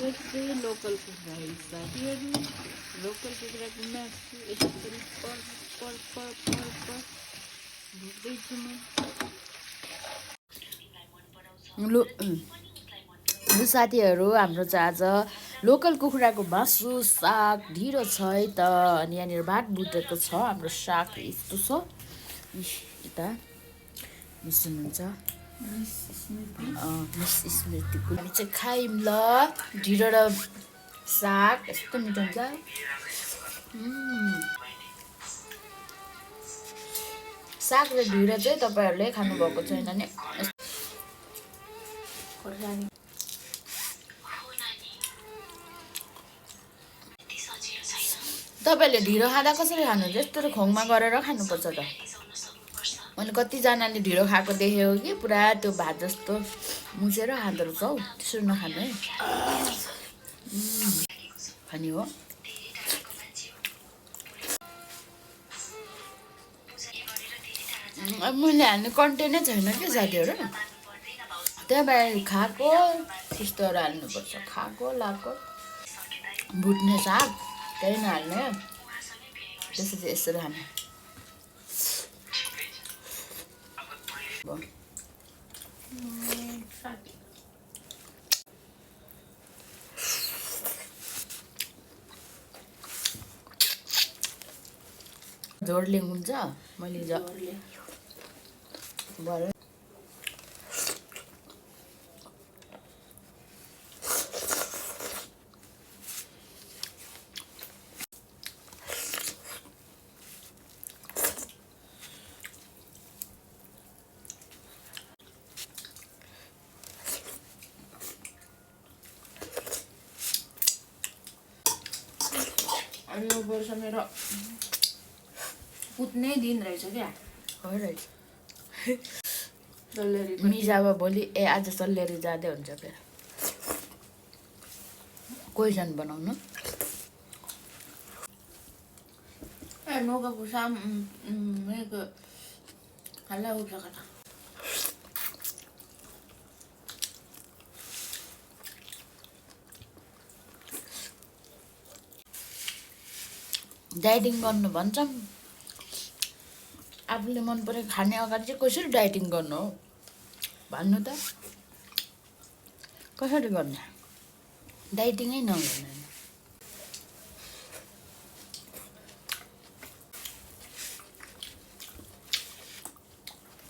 यस्तै लोकल कुखुरा साथीहरू लोकल कुखुराको मासु यसरी भुक्दैछु म लु साथीहरू हाम्रो चाहिँ आज लोकल कुखुराको मासु साग ढिँडो छ है त अनि यहाँनिर भात भुटेको छ हाम्रो साग यस्तो छ यता मिस हुनुहुन्छ मिस स्मृतिको हामी चाहिँ खायौँ ल ढिँडो र साग यस्तो मिठो हुन्छ साग र ढिँडो चाहिँ तपाईँहरूले खानुभएको छैन नि तपाईँहरूले ढिँडो खाँदा कसरी खानुहुन्छ यस्तो खोङमा गरेर खानुपर्छ त मैले कतिजनाले ढिँडो खाएको देखेँ हो कि पुरा त्यो भात जस्तो मुछेर खाँदो रहेछ हौ त्यसरी नखानु है खाने हो मैले हाल्ने कन्टेन्टै छैन कि साथीहरू त्यहाँ बाहिर खाएको त्यस्तोहरू हाल्नुपर्छ खाएको लाएको भुट्ने साग त्यही नहाल्ने त्यसपछि यसरी खाने झोर्लिङ हुन्छ मैले भरे अनि यो वर्ष मेरो पुत्नै दिन रहेछ क्या हो रहेछ मिजाब भोलि आज सल्लेरी जाँदै हुन्छ फेरि क्वेसन बनाउनु ए नौका पुसा मेरो हल्ला उठ्छ कता डाइटिङ गर्नु भन्छौँ आफूले मन परेको खाने अगाडि चाहिँ कसरी डाइटिङ गर्नु हो भन्नु त कसरी गर्ने डाइटिङै नगर्नु